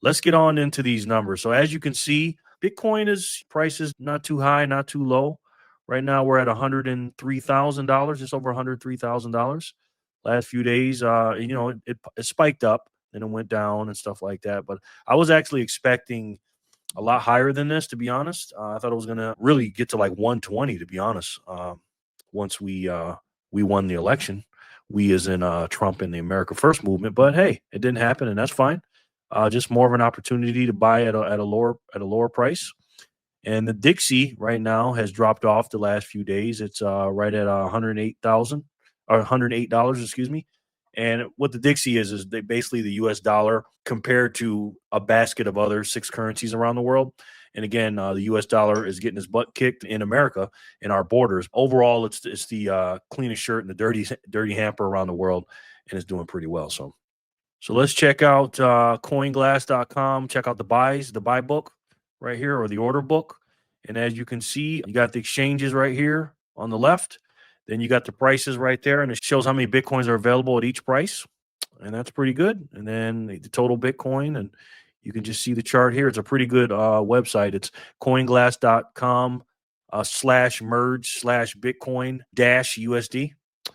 let's get on into these numbers. So as you can see, Bitcoin is prices not too high, not too low. Right now we're at $103,000, just over $103,000. Last few days, it spiked up and it went down and stuff like that. But I was actually expecting a lot higher than this, to be honest. I thought it was gonna really get to like 120, to be honest. Once we won the election, we as in Trump and the America First movement. But hey, it didn't happen, and that's fine. Just more of an opportunity to buy at a lower price. And the Dixie right now has dropped off the last few days. It's right at 108,000 or $108, excuse me. And what the Dixie is they basically the US dollar compared to a basket of other six currencies around the world. And again, the US dollar is getting his butt kicked in America in our borders. Overall, it's the cleanest shirt in the dirty hamper around the world, and it's doing pretty well. So let's check out coinglass.com. Check out the buy book right here, or the order book. And as you can see, you got the exchanges right here on the left. Then you got the prices right there, and it shows how many Bitcoins are available at each price. And that's pretty good. And then the total Bitcoin, and you can just see the chart here. It's a pretty good website. It's coinglass.com /merge/Bitcoin -USD.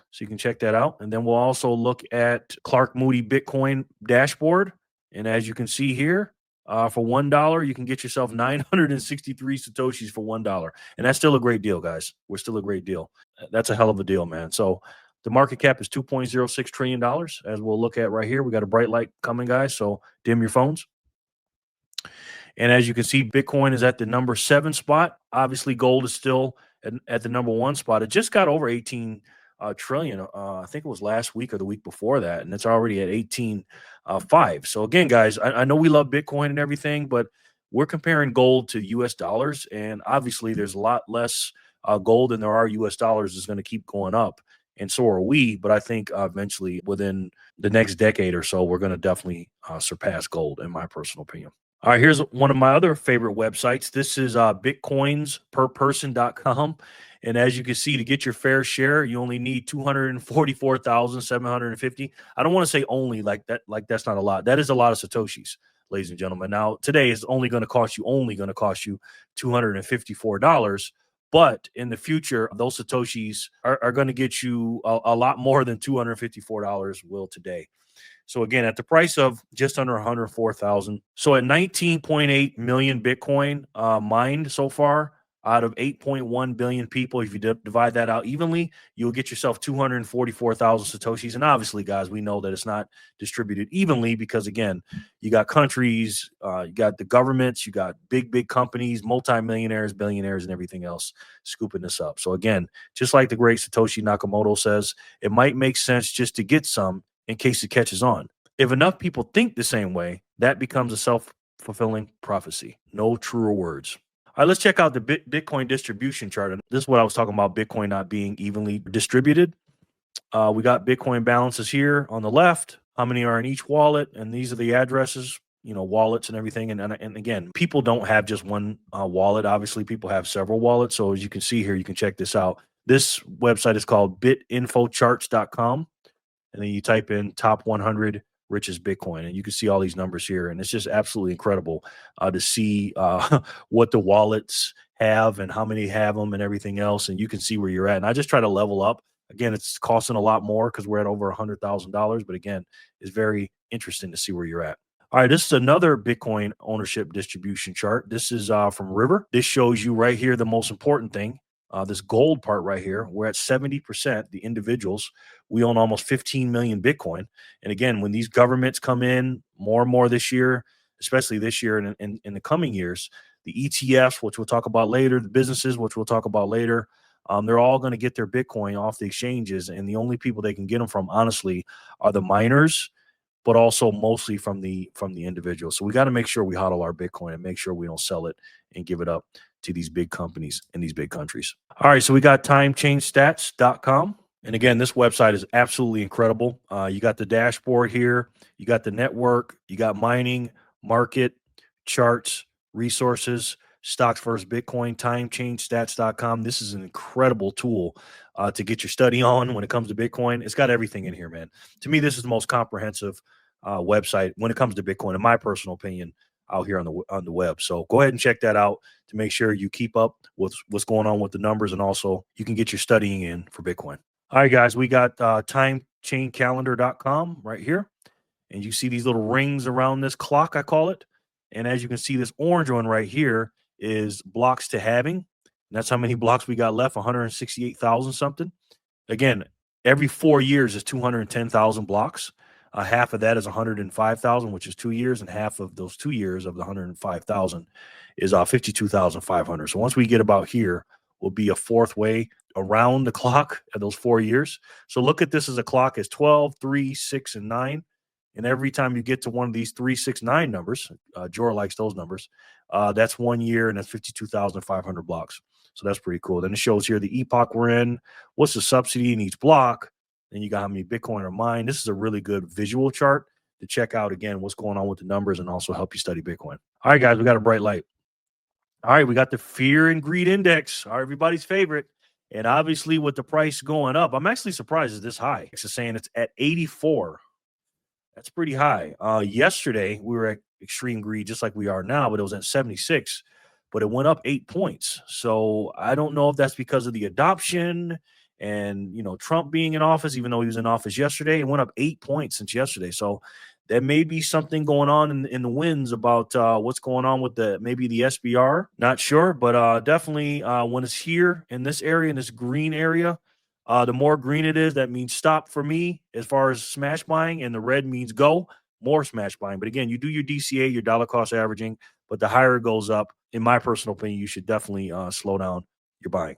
So you can check that out. And then we'll also look at Clark Moody Bitcoin dashboard. And as you can see here, for $1, you can get yourself 963 Satoshis for $1. And that's still a great deal, guys. We're still a great deal. That's a hell of a deal, man. So the market cap is $2.06 trillion, as we'll look at right here. We got a bright light coming, guys. So dim your phones. And as you can see, Bitcoin is at the number 7 spot. Obviously, gold is still at the number 1 spot. It just got over 18 trillion. I think it was last week or the week before that, and it's already at 18.5. So again, guys, I know we love Bitcoin and everything, but we're comparing gold to US dollars, and obviously there's a lot less gold than there are US dollars. Is going to keep going up, and so are we. But I think eventually, within the next decade or so, we're going to definitely surpass gold, in my personal opinion. All right, here's one of my other favorite websites. This is bitcoinsperperson.com. And as you can see, to get your fair share, you only need 244,750. I don't want to say only like that, like that's not a lot. That is a lot of Satoshis, ladies and gentlemen. Now, today is only going to cost you $254. But in the future, those Satoshis are going to get you a lot more than $254 will today. So again, at the price of just under 104,000. So at 19.8 million Bitcoin mined so far out of 8.1 billion people, if you divide that out evenly, you'll get yourself 244,000 Satoshis. And obviously, guys, we know that it's not distributed evenly because, again, you got countries, you got the governments, you got big companies, multimillionaires, billionaires, and everything else scooping this up. So again, just like the great Satoshi Nakamoto says, it might make sense just to get some in case it catches on. If enough people think the same way, that becomes a self-fulfilling prophecy. No truer words. All right, let's check out the Bitcoin distribution chart. And this is what I was talking about, Bitcoin not being evenly distributed. We got Bitcoin balances here on the left, how many are in each wallet, and these are the addresses, wallets and everything. And again, people don't have just one wallet. Obviously, people have several wallets. So as you can see here, you can check this out. This website is called bitinfocharts.com. And then you type in top 100 richest Bitcoin, and you can see all these numbers here. And it's just absolutely incredible to see what the wallets have and how many have them and everything else. And you can see where you're at. And I just try to level up. Again, it's costing a lot more because we're at over $100,000. But again, it's very interesting to see where you're at. All right, this is another Bitcoin ownership distribution chart. This is from River. This shows you right here the most important thing. This gold part right here, we're at 70%, the individuals. We own almost 15 million Bitcoin. And again, when these governments come in more and more this year, especially this year and in the coming years, the ETFs, which we'll talk about later, the businesses, which we'll talk about later, they're all going to get their Bitcoin off the exchanges. And the only people they can get them from, honestly, are the miners, but also mostly from the individuals. So we got to make sure we hodl our Bitcoin and make sure we don't sell it and give it up to these big companies in these big countries. All right, so we got timechainstats.com. And again, this website is absolutely incredible. You got the dashboard here, you got the network, you got mining, market, charts, resources, stocks versus Bitcoin, timechainstats.com. This is an incredible tool to get your study on when it comes to Bitcoin. It's got everything in here, man. To me, this is the most comprehensive website when it comes to Bitcoin, in my personal opinion, out here on the web. So go ahead and check that out to make sure you keep up with what's going on with the numbers, and also you can get your studying in for Bitcoin. All right, guys, we got timechaincalendar.com right here. And you see these little rings around this clock, I call it. And as you can see, this orange one right here is blocks to halving. And that's how many blocks we got left, 168,000 something. Again, every 4 years is 210,000 blocks. Half of that is 105,000, which is 2 years, and half of those 2 years of the 105,000 is 52,500. So once we get about here, we'll be a fourth way around the clock of those 4 years. So look at this as a clock as 12, 3, 6, and 9. And every time you get to one of these 3, 6, 9 numbers, Jor likes those numbers. That's 1 year, and that's 52,500 blocks. So that's pretty cool. Then it shows here the epoch we're in, what's the subsidy in each block. Then you got how many Bitcoin are mined. This is a really good visual chart to check out, again, what's going on with the numbers and also help you study Bitcoin. All right, guys, we got a bright light. All right, we got the fear and greed index, everybody's favorite. And obviously, with the price going up, I'm actually surprised it's this high. It's saying it's at 84. That's pretty high. Yesterday, we were at extreme greed just like we are now, but it was at 76, but it went up 8 points. So I don't know if that's because of the adoption and, Trump being in office, even though he was in office yesterday. It went up 8 points since yesterday. So there may be something going on in the winds about what's going on with maybe the SBR. Not sure, but definitely when it's here in this area, in this green area, the more green it is, that means stop for me as far as smash buying, and the red means go, more smash buying. But again, you do your DCA, your dollar cost averaging, but the higher it goes up, in my personal opinion, you should definitely slow down your buying.